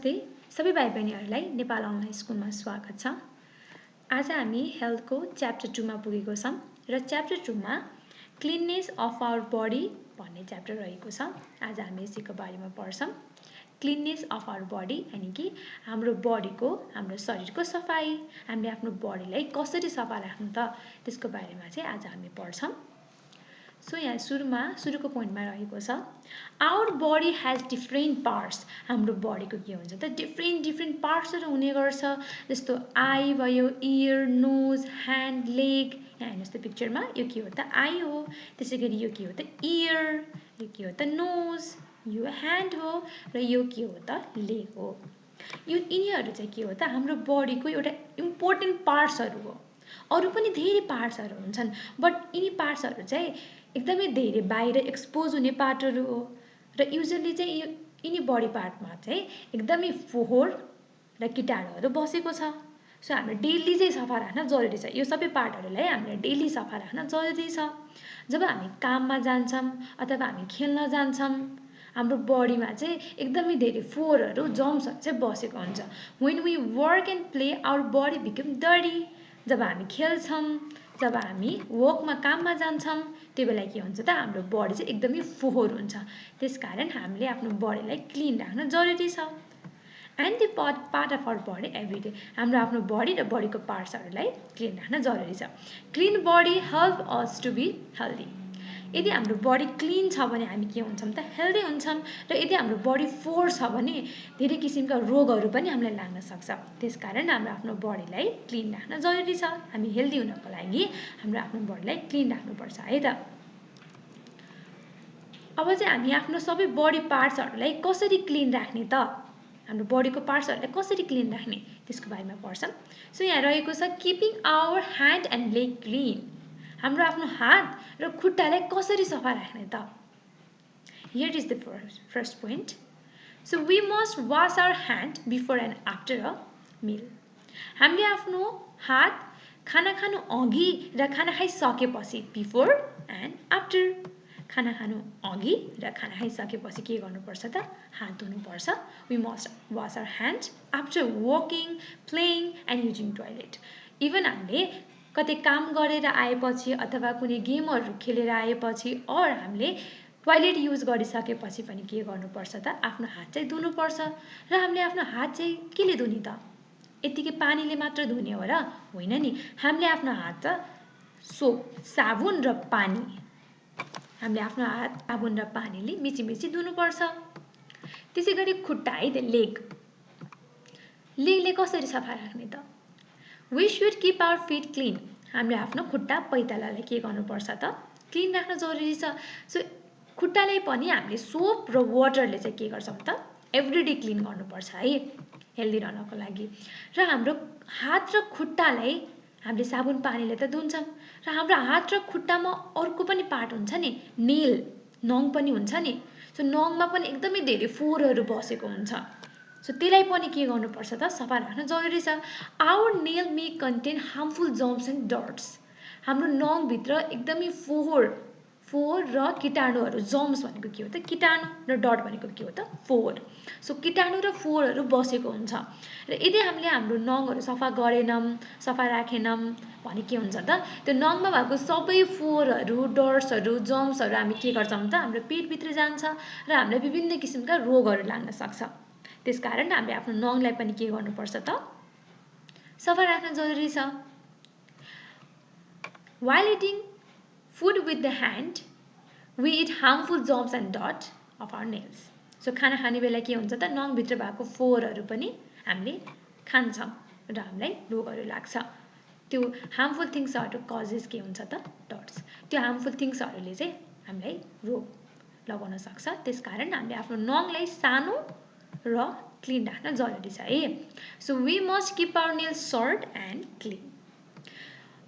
सबै भाइ बहिनीहरूलाई नेपाल अनलाइन स्कुलमा स्वागत छ। आज हामी हेल्थको च्याप्टर 2 मा पुगेको छौँ र च्याप्टर 2 मा क्लिननेस अफ आवर बडी भन्ने च्याप्टर रहेको छ। आज हामी यसैको बारेमा पढ्छौँ। क्लिननेस अफ आवर बडी यानि कि हाम्रो बडीको हाम्रो शरीरको सफाई, हामीले आफ्नो बडीलाई कसरी सफा राख्नु त त्यसको बारेमा चाहिँ आज हामी पढ्छौँ। सो यहाँ सुरुको पोइन्टमा रहेको छ our body has different parts. हाम्रो बडीको के हुन्छ त डिफ्रेन्ट पार्ट्सहरू हुने गर्छ, जस्तो आई भयो, इयर, नोज, ह्यान्ड, लेग। यहाँ हेर्नुहोस् त पिक्चरमा, यो के हो त आई हो, त्यसै गरी यो के हो त इयर, यो के हो त नोज, यो ह्यान्ड हो र यो के हो त लेग हो। यो यिनीहरू चाहिँ के हो त हाम्रो बडीको एउटा इम्पोर्टेन्ट पार्ट्सहरू हो। अरू पनि धेरै पार्ट्सहरू हुन्छन्, बट यिनी पार्ट्सहरू चाहिँ एकदमै धेरै बाहिर एक्सपोज हुने पार्टहरू हो र युजली चाहिँ यिनी बडी पार्टमा चाहिँ एकदमै फोहोर र कीटाणुहरू बसेको छ। सो हामीले डेली चाहिँ सफा राख्न जरुरी छ। यो सबै पार्टहरूलाई हामीले डेली सफा राख्न जरुरी छ। जब हामी काममा जान्छौँ अथवा हामी खेल्न जान्छौँ, हाम्रो बडीमा चाहिँ एकदमै धेरै फोहोरहरू, जर्म्सहरू चाहिँ बसेको हुन्छ। When we work and play our body become dirty. जब हामी खेल्छौँ, जब हामी वर्कमा काममा जान्छौँ, त्यो बेला के हुन्छ त हाम्रो बडी चाहिँ एकदमै फोहोर हुन्छ। त्यसकारण हामीले आफ्नो बडीलाई क्लिन राख्न जरुरी छ। And the part of our body every day. हाम्रो आफ्नो बडी र बडीको पार्ट्सहरूलाई क्लिन राख्न जरुरी छ। Clean body help us to be healthy. यदि हाम्रो बडी क्लिन छ भने हामी के हुन्छौँ त हेल्दी हुन्छौँ, र यदि हाम्रो बडी फोहोर छ भने धेरै किसिमका रोगहरू पनि हामीलाई लाग्न सक्छ। त्यसकारण हाम्रो आफ्नो बडीलाई क्लिन राख्न जरुरी छ। हामी हेल्दी हुनको लागि हाम्रो आफ्नो बडीलाई क्लिन राख्नुपर्छ है त। अब चाहिँ हामी आफ्नो सबै बडी पार्ट्सहरूलाई कसरी क्लिन राख्ने त, हाम्रो बडीको पार्ट्सहरूलाई कसरी क्लिन राख्ने त्यसको बारेमा पढ्छौँ। सो यहाँ रहेको छ keeping our hand and leg clean. हाम्रो आफ्नो हात र खुट्टालाई कसरी सफा राख्ने त। Here is the first point. So we must wash our hand before and after a meal. हामीले आफ्नो हात खाना खानु अघि र खाना खाइसकेपछि, बिफोर एन्ड आफ्टर। खाना खानु अघि र खाना खाइसकेपछि के गर्नुपर्छ त हात धुनुपर्छ। We must wash our hand after working, playing and using toilet. Even हामीले कतै काम गरेर आएपछि अथवा कुनै गेमहरू खेलेर आएपछि अर हामीले टोइलेट युज गरिसकेपछि पनि के गर्नुपर्छ त आफ्नो हात चाहिँ धुनुपर्छ। र हामीले आफ्नो हात चाहिँ केले धुने त, यतिकै पानीले मात्र धुने हो र होइन नि। हामीले आफ्नो हात त साबुन र पानी, हामीले आफ्नो हात साबुन र पानीले मिची धुनुपर्छ। त्यसै गरी खुट्टा है त लेगले कसरी सफा राख्ने त। We should keep our feet clean. हामीले आफ्नो खुट्टा पैतालालाई के गर्नुपर्छ त क्लिन राख्न जरुरी छ। सो खुट्टालाई पनि हामीले सोप र वाटरले चाहिँ के गर्छौँ त एभ्रीडे क्लिन गर्नुपर्छ है हेल्दी रहनको लागि। र हाम्रो हात र खुट्टालाई हामीले साबुन पानीले त धुन्छौँ, र हाम्रो हात र खुट्टामा अर्को पनि पार्ट हुन्छ नि, नेल, नङ पनि हुन्छ नि। सो नङमा पनि एकदमै धेरै फोहोरहरू बसेको हुन्छ। सो त्यसलाई पनि के गर्नुपर्छ त सफा राख्न जरुरी छ। Our nail may contain harmful germs and dirts. हाम्रो नङभित्र एकदमै फोहोर र कीटाणुहरू, जर्म्स भनेको के हो त कीटाणु र डट भनेको के हो त फोहोर। सो कीटाणु र फोहोरहरू बसेको हुन्छ, र यदि हामीले हाम्रो नङहरू सफा गरेनौँ, सफा राखेनौँ भने के हुन्छ त त्यो नङमा भएको सबै फोहोरहरू, डट्सहरू, जर्म्सहरू हामी के गर्छौँ त हाम्रो पेटभित्र जान्छ र हामीलाई विभिन्न किसिमका रोगहरू लाग्न सक्छ। त्यसकारण हामीले आफ्नो नङलाई पनि के गर्नुपर्छ त सफा राख्न जरुरी छ। While eating food with the hand, we eat harmful germs and dirt of our nails. So खाना खाने बेला के हुन्छ त नङभित्र भएको फोहोरहरू पनि हामीले खान्छौँ र हामीलाई रोगहरू लाग्छ। त्यो हार्मफुल थिङ्सहरू कजेस के हुन्छ त डट्स। त्यो हार्मफुल थिङ्सहरूले चाहिँ हामीलाई रोग लगाउन सक्छ। त्यसकारण हामीले आफ्नो नङलाई सानो र क्लिन राख्न जरुरी छ है। So we must keep our nails short and clean.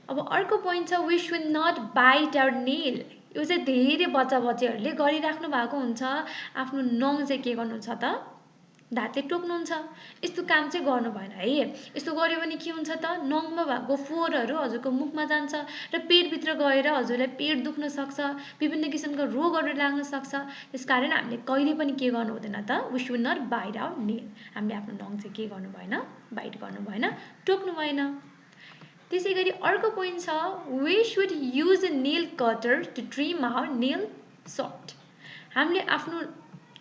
अब अर्को पोइन्ट छ we should not bite our nail. यो चाहिँ धेरै बच्चाहरूले गरिराख्नु भएको हुन्छ। आफ्नो नङ चाहिँ के गर्नु छ त दाँतले टोक्नुहुन्छ। यस्तो काम चाहिँ गर्नु भएन है। यस्तो गर्यो भने के हुन्छ त, नङमा भएको फोहोरहरू हजुरको मुखमा जान्छ र पेटभित्र गएर हजुरलाई पेट दुख्न सक्छ, विभिन्न किसिमका रोगहरू लाग्न सक्छ। त्यसकारण हामीले कहिले पनि के गर्नु हुँदैन त, we should not bite our nail. हामीले आफ्नो नङ चाहिँ के गर्नु भएन, बाइट गर्नु भएन, टोक्नु भएन। त्यसै गरी अर्को पोइन्ट छ, we should use a nail cutter to trim our nail short. हामीले आफ्नो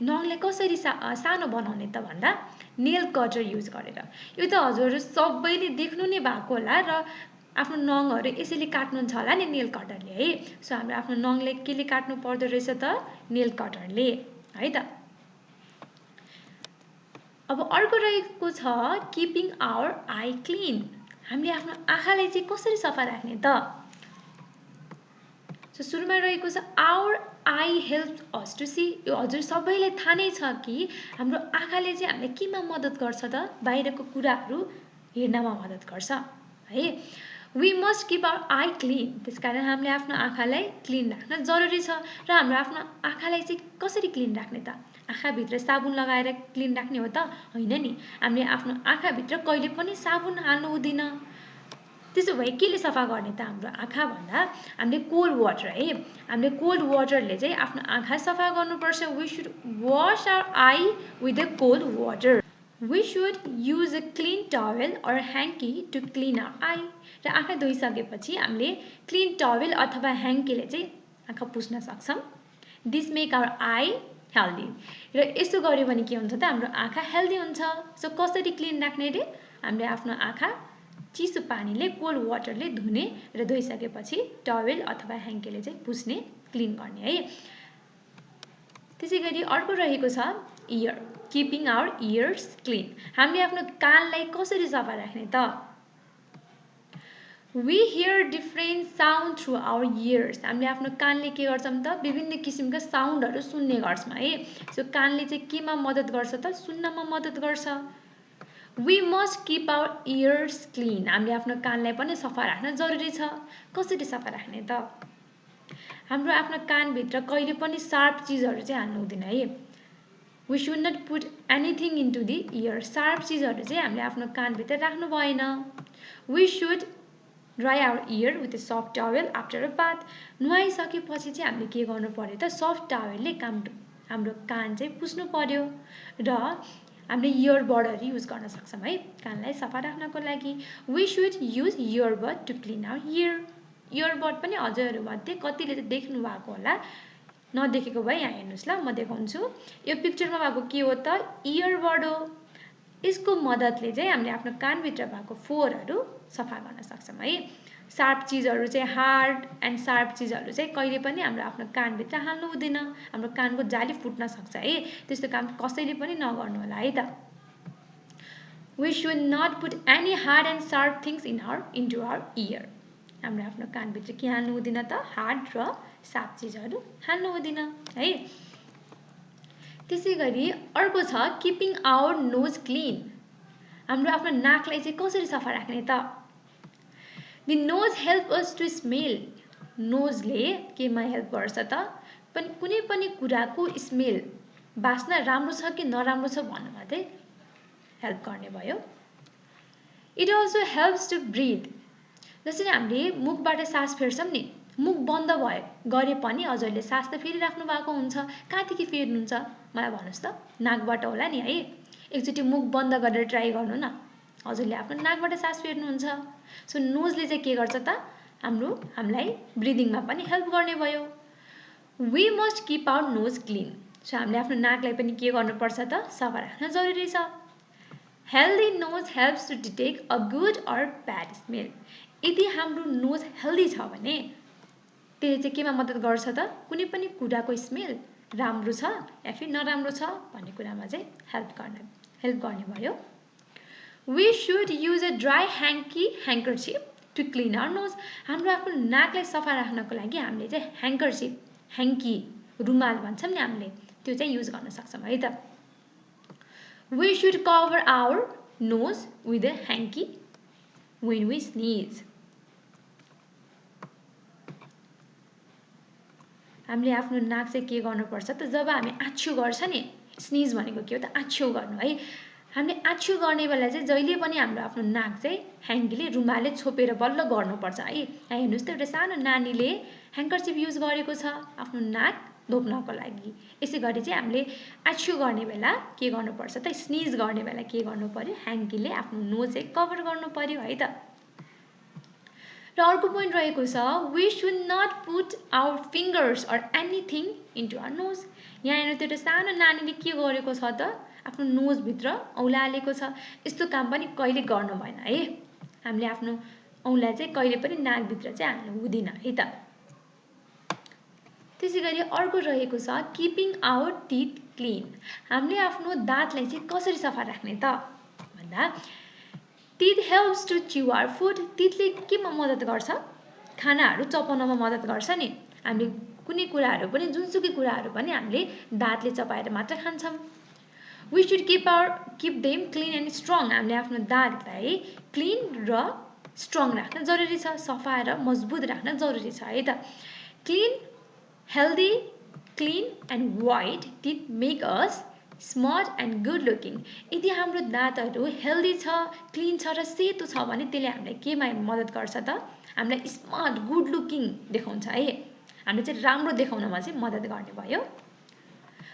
नङलाई कसरी सानो बनाउने त भन्दा नेल कटर युज गरेर। यो त हजुरहरू सबैले देख्नु नै भएको होला र आफ्नो नङहरू यसैले काट्नुहुन्छ होला नि नेल कटरले है। सो हामीले आफ्नो नङलाई केले काट्नु पर्दो रहेछ त, नेल कटरले है त। अब अर्को रहेको छ किपिङ आवर आई क्लिन। हामीले आफ्नो आँखालाई चाहिँ कसरी सफा राख्ने त। सो सुरुमा रहेको छ our eye help us to see. यो हजुर सबैलाई थाहा नै छ कि हाम्रो आँखाले चाहिँ हामीलाई केमा मद्दत गर्छ त, बाहिरको कुराहरू हेर्नमा मद्दत गर्छ है। We must keep our eye clean. त्यसकारण हामीले आफ्नो आँखालाई क्लिन राख्न जरुरी छ। र हाम्रो आफ्नो आँखालाई चाहिँ कसरी क्लिन राख्ने त, आँखाभित्र साबुन लगाएर क्लिन राख्ने हो त होइन नि। हामीले आफ्नो आँखाभित्र कहिले पनि साबुन हाल्नु हुँदैन। त्यसो भए केले सफा गर्ने त हाम्रो आँखा भन्दा हामीले कोल्ड वाटर है। हामीले कोल्ड वाटरले चाहिँ आफ्नो आँखा सफा गर्नुपर्छ। We should wash our eye with the cold water. We should use a clean towel or hanky to clean our eye. र आँखा धोइसकेपछि हामीले क्लिन टवेल अथवा ह्याङ्कीले चाहिँ आँखा पुस्न सक्छौँ। This make our eye healthy. र यसो गर्यो भने के हुन्छ त, हाम्रो आँखा हेल्दी हुन्छ। सो कसरी क्लिन राख्ने रे, हामीले आफ्नो आँखा चिसो पानीले कोल्ड वाटरले धुने र धोइसकेपछि टवेल अथवा ह्याङ्कीले चाहिँ पुस्ने, क्लिन गर्ने है। त्यसै गरी अर्को रहेको छ ear, keeping our ears clean. हामीले आफ्नो कानलाई कसरी सफा राख्ने त। We hear different sound through our ears. हामीले आफ्नो कानले के गर्छौँ त, विभिन्न किसिमका साउन्डहरू सुन्ने गर्छौँ है। सो कानले चाहिँ केमा मद्दत गर्छ त, सुन्नमा मद्दत गर्छ। We must keep our ears clean. हामीले आफ्नो कानलाई पनि सफा राख्न जरुरी छ। कसरी सफा राख्ने त, हाम्रो आफ्नो कानभित्र कहिले पनि सार्प चिजहरू चाहिँ हाल्नु हुँदैन है। We should not put anything into the ear. Sharp चिजहरू चाहिँ हामीले आफ्नो कानभित्र राख्नु भएन। We should dry our ear with a soft towel after a bath. नुहाइसकेपछि चाहिँ हामीले के गर्नु पर्यो त, सफ्ट टावेलले हाम्रो कान चाहिँ पुस्नु पर्यो। र हामीले इयरबडहरू युज गर्न सक्छौँ है कानलाई सफा राख्नको लागि। We should use earbud to clean our ear. Earbud पनि हजुरहरूमध्ये कतिले त देख्नु भएको होला, नदेखेको भए यहाँ हेर्नुहोस् ल, म देखाउँछु। यो पिक्चरमा भएको के हो त, इयरबड हो। यसको मद्दतले चाहिँ हामीले आफ्नो कानभित्र भएको फोहोरहरू सफा गर्न सक्छौँ है। सार्प चिजहरू चाहिँ, हार्ड एन्ड सार्प चिजहरू चाहिँ कहिले पनि हाम्रो आफ्नो कानभित्र हाल्नु हुँदैन। हाम्रो कानको जाली फुट्न सक्छ है। त्यस्तो काम कसैले पनि नगर्नु होला है त। We should not put any hard and sharp things into our ear. हाम्रो आफ्नो कानभित्र के हाल्नु हुँदैन त, हार्ड र सार्प चिजहरू हाल्नु हुँदैन है। त्यसै गरी अर्को छ किपिङ आवर नोज क्लिन। हाम्रो आफ्नो नाकलाई चाहिँ कसरी सफा राख्ने त। The nose help us to smell. नोजले केमा हेल्प गर्छ त, कुनै पनि कुराको स्मेल, बास्ना राम्रो छ कि नराम्रो छ भन्नुमा चाहिँ हेल्प गर्ने भयो। It also helps to breathe. जसरी हामीले मुखबाट सास फेर्छौँ नि, मुख बन्द गरे पनि हजुरले सास त फेरिराख्नु भएको हुन्छ। कहाँदेखि फेर्नुहुन्छ मलाई भन्नुहोस् त, नाकबाट होला नि है। एकचोटि मुख बन्द गरेर ट्राई गर्नु न, हजुरले आफ्नो नाकबाट सास फेर्नुहुन्छ। सो नोजले चाहिँ के गर्छ त, हामीलाई ब्रिदिङमा पनि हेल्प गर्ने भयो। We must keep our nose clean. So हामीले आफ्नो नाकलाई पनि के गर्नुपर्छ त, सफा राख्न जरुरी छ। Healthy nose helps to detect a good or bad smell. यदि हाम्रो नोज हेल्दी छ भने त्यसले चाहिँ केमा मद्दत गर्छ त, कुनै पनि कुराको स्मेल राम्रो छ या फिर नराम्रो छ भन्ने कुरामा चाहिँ हेल्प गर्ने भयो। We should use a dry handkerchief to clean our nose. हाम्रो आफ्नो नाकलाई सफा राख्नको लागि हामीले चाहिँ ह्याङ्करचिप, ह्याङ्की, रुमाल भन्छौँ नि हामीले, त्यो चाहिँ युज गर्न सक्छौँ है त। We should cover our nose with a hanky when we sneeze। हामीले आफ्नो नाक चाहिँ के गर्नुपर्छ त, जब हामी आच्छ्यु गर्छ नि, स्निज भनेको के हो त आछ्यो गर्नु है। हामीले आछ्यो गर्ने बेला चाहिँ जहिले पनि हाम्रो आफ्नो नाक चाहिँ ह्याङ्कीले रुमालले छोपेर बल्ल गर्नुपर्छ है। यहाँ हेर्नुहोस् त एउटा सानो नानीले ह्याङ्करचिप युज गरेको छ आफ्नो नाक ढोक्नको लागि। यसै गरी चाहिँ हामीले आछ्यो गर्ने बेला के गर्नुपर्छ त स्निज गर्ने बेला के गर्नु पर्यो ह्याङ्कीले आफ्नो नोज चाहिँ कभर गर्नु पर्यो है त। र अर्को पोइन्ट रहेको छ we should not put our fingers or anything into our nose. यहाँ हेर्नु त्यो एउटा सानो नानीले के गरेको छ त आफ्नो नोजभित्र औँला हालेको छ। यस्तो काम पनि कहिले गर्नु भएन है। हामीले आफ्नो औँला चाहिँ कहिले पनि नाकभित्र चाहिँ हाल्नु हुँदैन है त। त्यसै गरी अर्को रहेको छ किपिङ आवर टिथ क्लिन। हामीले आफ्नो दाँतलाई चाहिँ कसरी सफा राख्ने त भन्दा teeth helps to chew our food. टिथले केमा मद्दत गर्छ खानाहरू चपाउनमा मद्दत गर्छ नि। हामीले कुनै कुराहरू पनि जुनसुकै कुराहरू पनि हामीले दाँतले चपाएर मात्र खान्छौँ। We should keep them clean and strong. हामीले आफ्नो दाँतलाई क्लिन र स्ट्रङ राख्न जरुरी छ, सफा र मजबुत राख्न जरुरी छ है त। Clean healthy clean and white teeth make us smart and good looking. यदि हाम्रो दाँतहरू हेल्दी छ क्लिन छ र सेतो छ भने त्यसले हामीलाई केमा मद्दत गर्छ त हामीलाई स्मार्ट गुड लुकिङ देखाउँछ है। हामीले चाहिँ राम्रो देखाउनमा चाहिँ मद्दत गर्ने भयो।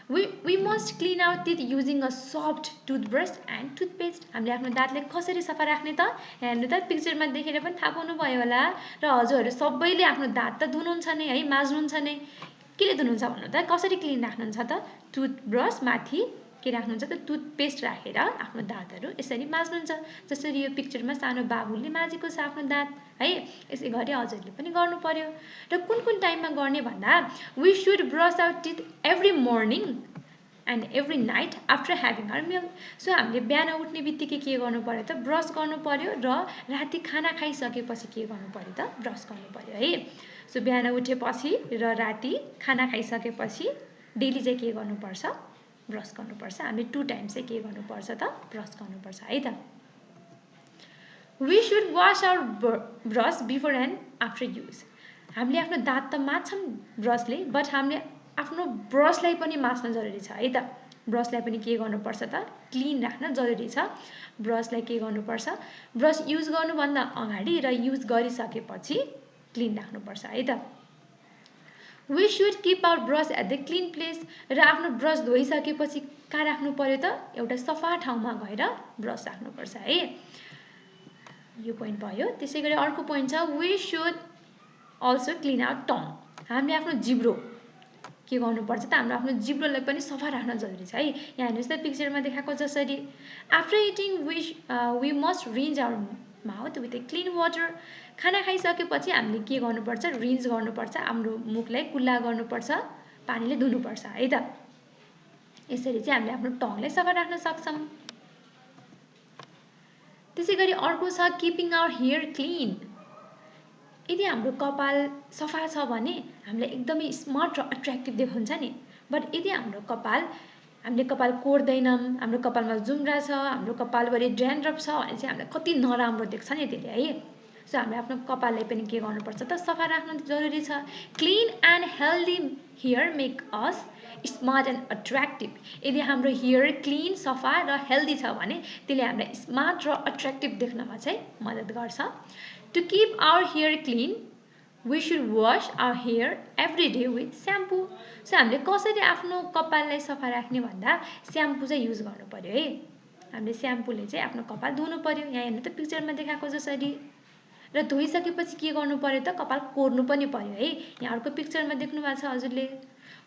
We must clean our teeth using a soft toothbrush and toothpaste. हामीले आफ्नो दाँतलाई कसरी सफा राख्ने त हेर्नु त पिक्चरमा देखेर पनि थाहा पाउनुभयो होला। र हजुरहरू सबैले आफ्नो दाँत त धुनुहुन्छ नै है, माझ्नुहुन्छ नै। केले धुनुहुन्छ भन्नु त कसरी क्लिन राख्नुहुन्छ त टुथब्रस माथि के राख्नुहुन्छ त टुथपेस्ट राखेर आफ्नो दाँतहरू यसरी माझ्नुहुन्छ। जसरी यो पिक्चरमा सानो बाबुले माझेको छ आफ्नो दाँत है। यसै गरी हजुरले पनि गर्नु पर्यो। र कुन कुन टाइममा गर्ने भन्दा we should brush our teeth every morning and every night after having our meal. So हामीले बिहान उठ्ने बित्तिकै के गर्नु पर्यो त ब्रस गर्नु पर्यो र राति खाना खाइसकेपछि के गर्नु पर्यो त ब्रस गर्नु पर्यो है। सो बिहान उठेपछि र राति खाना खाइसकेपछि डेली चाहिँ के गर्नुपर्छ ब्रस गर्नुपर्छ। हामीले 2 टाइम्स चाहिँ के गर्नुपर्छ त ब्रस गर्नुपर्छ है त। We should wash our brush before and after use. हामीले आफ्नो दाँत त माझ्छौँ ब्रसले बट हामीले आफ्नो ब्रसलाई पनि माझ्न जरुरी छ है त। ब्रसलाई पनि के गर्नुपर्छ त क्लिन राख्न जरुरी छ। ब्रसलाई के गर्नुपर्छ ब्रस युज गर्नुभन्दा अगाडि र युज गरिसकेपछि क्लिन राख्नुपर्छ है त। We should keep our brush at the clean place. र आफ्नो ब्रस धोइसकेपछि कहाँ राख्नु पर्यो त एउटा सफा ठाउँमा गएर ब्रस राख्नुपर्छ है। यो पोइन्ट भयो। त्यसै गरी अर्को पोइन्ट छ we should also clean our tongue. हामीले आफ्नो जिब्रो के गर्नुपर्छ त हाम्रो आफ्नो जिब्रोलाई पनि सफा राख्न जरुरी छ है। यहाँ हेर्नुहोस् त पिक्चरमा देखाएको जसरी after eating we must rinse our mouth with a clean water. खाना खाइसकेपछि हामीले के गर्नुपर्छ रिन्ज गर्नुपर्छ, हाम्रो मुखलाई कुल्ला गर्नुपर्छ, पानीले धुनुपर्छ है त। यसरी चाहिँ हामीले आफ्नो टङलाई सफा राख्न सक्छौँ। त्यसै गरी अर्को छ किपिङ आवर हेयर क्लिन। यदि हाम्रो कपाल सफा छ भने हामीलाई एकदमै स्मार्ट र अट्र्याक्टिभ देखाउँछ नि। बट यदि हाम्रो हामीले कपाल कोर्दैनौँ, हाम्रो कपालमा जुम्रा छ, हाम्रो कपालभरि ड्यान्ड्रफ छ भने चाहिँ हामीलाई कति नराम्रो देख्छ नि त्यसले है। सो हामीले आफ्नो कपाललाई पनि के गर्नुपर्छ त सफा राख्नु जरुरी छ। Clean and healthy hair make us smart and attractive. यदि हाम्रो हेयर क्लिन सफा र हेल्दी छ भने त्यसले हामीलाई स्मार्ट र अट्र्याक्टिभ देख्नमा चाहिँ मद्दत गर्छ। To keep our hair clean we should wash our hair every day with shampoo. So हामीले कसरी आफ्नो कपाललाई सफा राख्ने भन्दा स्याम्पू चाहिँ युज गर्नु पर्यो है। हामीले स्याम्पूले चाहिँ आफ्नो कपाल धुनु पर्यो। यहाँ हेर्नु त पिक्चरमा देखाएको जसरी। र धोइसकेपछि के गर्नु पर्यो त कपाल कोर्नु पनि पर्यो है। यहाँ अर्को पिक्चरमा देख्नु भएको छ हजुरले।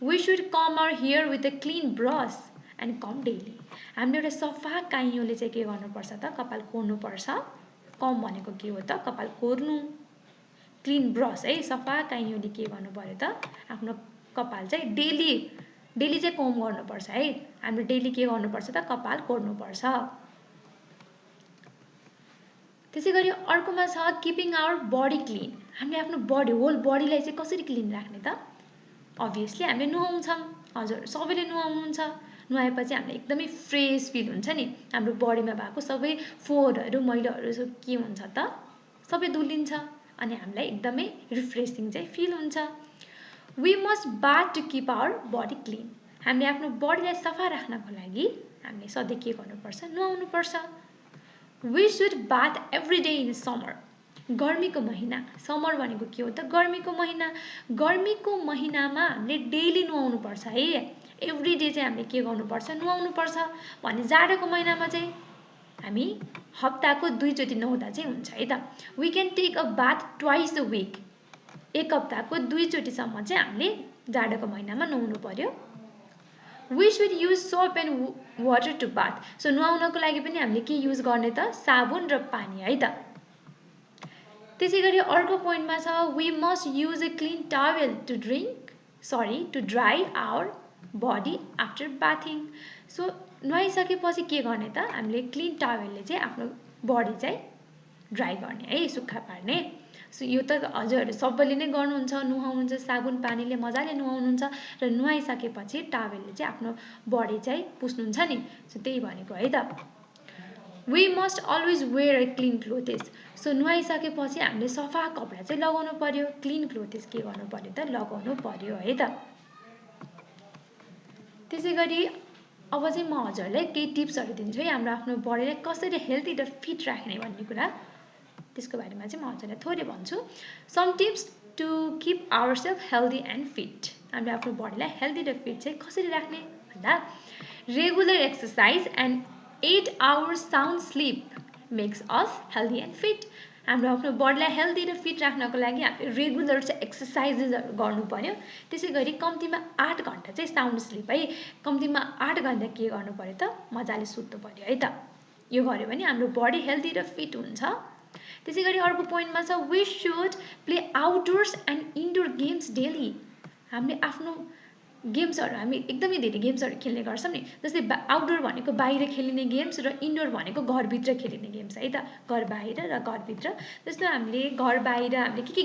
We should comb our hair with a clean brush and comb daily. हामीले एउटा सफा काइँयोले चाहिँ के गर्नुपर्छ त कपाल कोर्नुपर्छ। कम भनेको के हो त कपाल कोर्नु। क्लिन ब्रस है सफा काइँयोले के गर्नु पर्यो त आफ्नो कपाल चाहिँ डेली चाहिँ कम गर्नुपर्छ है। हामीले डेली के गर्नुपर्छ त कपाल कोर्नुपर्छ। त्यसै गरी अर्कोमा छ किपिङ आवर बडी क्लिन। हामीले आफ्नो होल बडीलाई चाहिँ कसरी क्लिन राख्ने त अभियसली हामीले नुहाउँछौँ। हजुर सबैले नुहाउनुहुन्छ। नुहाएपछि हामीलाई एकदमै फ्रेस फिल हुन्छ नि। हाम्रो बडीमा भएको सबै फोहोरहरू मैलाहरू के हुन्छ त सबै धुलिन्छ अनि हामीलाई एकदमै रिफ्रेसिङ चाहिँ फिल हुन्छ। We must bath to keep our body clean. हामीले आफ्नो बडीलाई सफा राख्नको लागि हामीले सधैँ के गर्नुपर्छ? नुहाउनुपर्छ। We should bath every day in summer. गर्मीको महिना, समर भनेको के हो त? गर्मीको महिना। गर्मीको महिनामा हामीले डेली नुहाउनुपर्छ है। एभ्री डे चाहिँ हामीले के गर्नुपर्छ? नुहाउनुपर्छ। भने जाडोको महिनामा चाहिँ हामी हप्ताको 2 चोटि नुहाउँदा चाहिँ हुन्छ है त। We can take a bath twice a week. एक हप्ताको 2 चोटिसम्म चाहिँ हामीले जाडोको महिनामा नुहाउनु पर्यो। We should use soap and water to bath. So नुहाउनको लागि पनि हामीले के युज गर्ने त? साबुन र पानी है त। त्यसै गरी अर्को पोइन्टमा छ we must use a clean towel to dry our body after bathing. So नुहाइसकेपछि के गर्ने त? हामीले क्लिन टावेलले चाहिँ आफ्नो बडी चाहिँ ड्राई गर्ने है, सुक्खा पार्ने। सो यो त हजुरहरू सबैले नै गर्नुहुन्छ, नुहाउनुहुन्छ, साबुन पानीले मजाले नुहाउनुहुन्छ र नुहाइसकेपछि टावेलले चाहिँ आफ्नो बडी चाहिँ पुस्नुहुन्छ नि। सो त्यही भनेको है त। We must always wear a clean clothes. So नुहाइसकेपछि हामीले सफा कपडा चाहिँ लगाउनु पर्यो। क्लिन क्लोथेस के गर्नु पर्यो त? लगाउनु पर्यो है त। त्यसै गरी अब चाहिँ म हजुरलाई केही टिप्सहरू दिन्छु है, हाम्रो आफ्नो बडीलाई कसरी हेल्दी र फिट राख्ने भन्ने कुरा। त्यसको बारेमा चाहिँ म हजुरलाई थोरै भन्छु। Some tips to keep ourself healthy and fit. हामीले आफ्नो बडीलाई हेल्दी र फिट चाहिँ कसरी राख्ने भन्दा regular exercise and 8 hours sound sleep makes us healthy and fit. हाम्रो आफ्नो बडीलाई हेल्दी र फिट राख्नको लागि हामीले रेगुलर चाहिँ एक्सर्साइजेसहरू गर्नु पर्यो। त्यसै गरी कम्तीमा 8 घन्टा चाहिँ साउन्ड स्लिप है, कम्तीमा 8 घन्टा के गर्नु पर्यो त? मजाले सुत्नु पर्यो है त। यो गर्यो भने हाम्रो बडी हेल्दी र फिट हुन्छ। त्यसै गरी अर्को पोइन्टमा छ we should play outdoors and indoor games daily. हामीले आफ्नो गेम्सहरू हामी एकदमै धेरै गेम्सहरू खेल्ने गर्छौँ नि। जस्तै आउटडोर भनेको बाहिर खेलिने गेम्स र इन्डोर भनेको घरभित्र खेलिने गेम्स है त। घर बाहिर र घरभित्र। जस्तो हामीले घर बाहिर हामीले के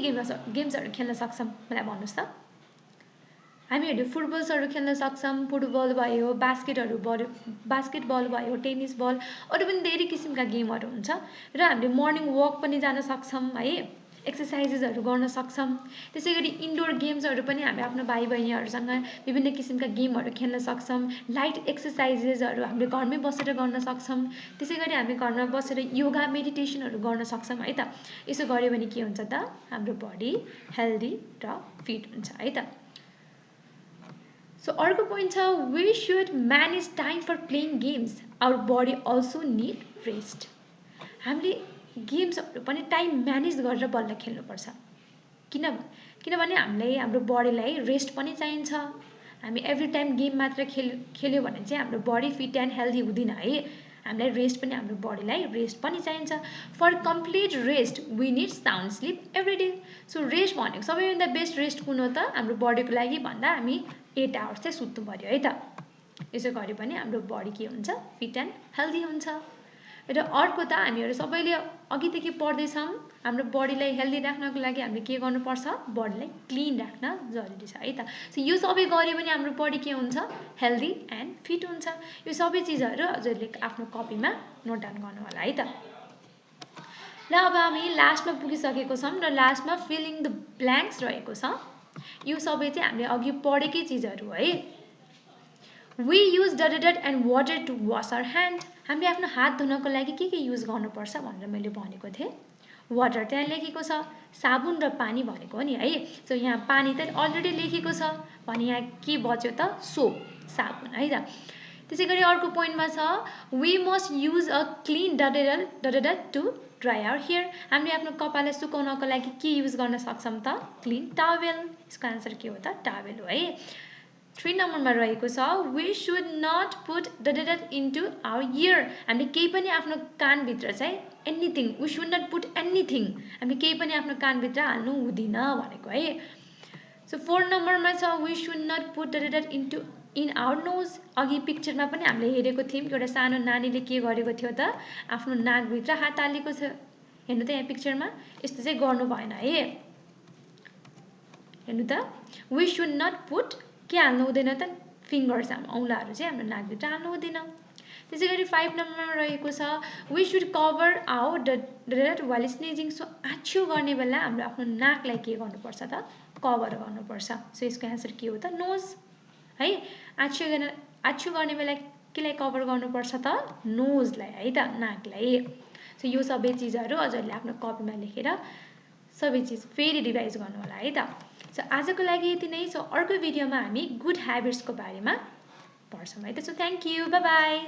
गेम्सहरू खेल्न सक्छौँ मलाई भन्नुहोस् त? हामीहरूले फुटबल्सहरू खेल्न सक्छौँ। फुटबल भयो, बास्केटबल भयो, टेनिस बल, अरू पनि धेरै किसिमका गेमहरू हुन्छ र हामीले मर्निङ वक पनि जान सक्छौँ है, एक्सर्साइजेसहरू गर्न सक्छौँ। त्यसै गरी इन्डोर गेम्सहरू पनि हामी आफ्नो भाइ बहिनीहरूसँग विभिन्न किसिमका गेमहरू खेल्न सक्छौँ। लाइट एक्सर्साइजेसहरू हामीले घरमै बसेर गर्न सक्छौँ। त्यसै गरी हामी घरमा बसेर योगा मेडिटेसनहरू गर्न सक्छौँ है त। यसो गर्यो भने के हुन्छ त? हाम्रो बडी हेल्दी र फिट हुन्छ है त। सो अर्को पोइन्ट छ we should manage time for playing games. Our body also need rest. हामीले गेम्सहरू पनि टाइम म्यानेज गरेर बल्ल खेल्नुपर्छ। किनभने हामीलाई हाम्रो बडीलाई रेस्ट पनि चाहिन्छ। हामी एभ्री टाइम गेम मात्र खेल्यो भने चाहिँ हाम्रो बडी फिट एन्ड हेल्दी हुँदैन है। हामीलाई रेस्ट पनि, हाम्रो बडीलाई रेस्ट पनि चाहिन्छ। For complete rest we need sound sleep every day. So rest भनेको सबैभन्दा बेस्ट रेस्ट कुन हो त? हाम्रो बडीको लागि भन्दा हामी 8 आवर्स चाहिँ सुत्नु पर्यो है त। यसो गर्यो भने हाम्रो बडी के हुन्छ? फिट एन्ड हेल्दी हुन्छ। र अर्को त हामीहरू सबैले अघिदेखि पढ्दैछौँ, हाम्रो बडीलाई हेल्दी राख्नको लागि हामीले के गर्नुपर्छ? बडीलाई क्लिन राख्न जरुरी छ है त। सो यो सबै गर्यो भने हाम्रो बडी के हुन्छ? हेल्दी एन्ड फिट हुन्छ। यो सबै चिजहरू हजुरले आफ्नो कपीमा नोट डाउन गर्नु होला है त। ल अब हामी लास्टमा पुगिसकेको छौँ र लास्टमा फिलिङ द ब्ल्याङ्क्स रहेको छ। यो सबै चाहिँ हामीले अघि पढेकै चिजहरू है। We use detergent and water to wash our hand. हामीले आफ्नो हात धुनको लागि के युज गर्नुपर्छ भनेर मैले भनेको थिएँ। वाटर त्यहाँ लेखेको छ, साबुन र पानी भनेको हो नि है। सो यहाँ पानी त अलरेडी लेखेको छ भने यहाँ के बच्यो त? सोप, साबुन है त। त्यसै गरी अर्को पोइन्टमा छ we must use a clean detergent to dry our hair. हामीले आफ्नो कपाललाई सुकाउनको लागि के युज गर्न सक्छौँ त? Clean towel. यसको आन्सर के हो त? टावेल हो है। 3 नम्बरमा रहेको छ we should not put detergent into our ear. हामीले केही पनि आफ्नो कानभित्र चाहिँ anything, we should not put anything, हामीले केही पनि आफ्नो कानभित्र हाल्नु हुँदैन भनेको है। सो 4 नम्बरमा छ we should not put detergent into in our nose. अघि पिक्चरमा पनि हामीले हेरेको थियौँ, एउटा सानो नानीले के गरेको थियो त? आफ्नो नाकभित्र हात हालेको छ। हेर्नु त यहाँ पिक्चरमा, यस्तो चाहिँ गर्नु भएन है। हेर्नु त, वी सुड नट पुट के हाल्नु हुँदैन त? फिङ्गर्स, औँलाहरू चाहिँ हाम्रो नाकभित्र हाल्नु हुँदैन। त्यसै गरी 5 नम्बरमा रहेको छ we should cover our detergent while sneezing. So आछ्यो गर्ने बेला हाम्रो आफ्नो नाकलाई के गर्नुपर्छ त? कभर गर्नुपर्छ। सो यसको एन्सर के हो त? नोज है। आछु गर्ने बेला केलाई कभर गर्नुपर्छ त नोजलाई है त नाकलाई सो यो सबै चिजहरू हजुरले आफ्नो कपीमा लेखेर सबै चिज फेरि रिभाइज गर्नु होला है त सो आजको लागि यति नै सो अर्को भिडियोमा हामी गुड ह्याबिट्सको बारेमा पढ्छौँ है त so thank you by by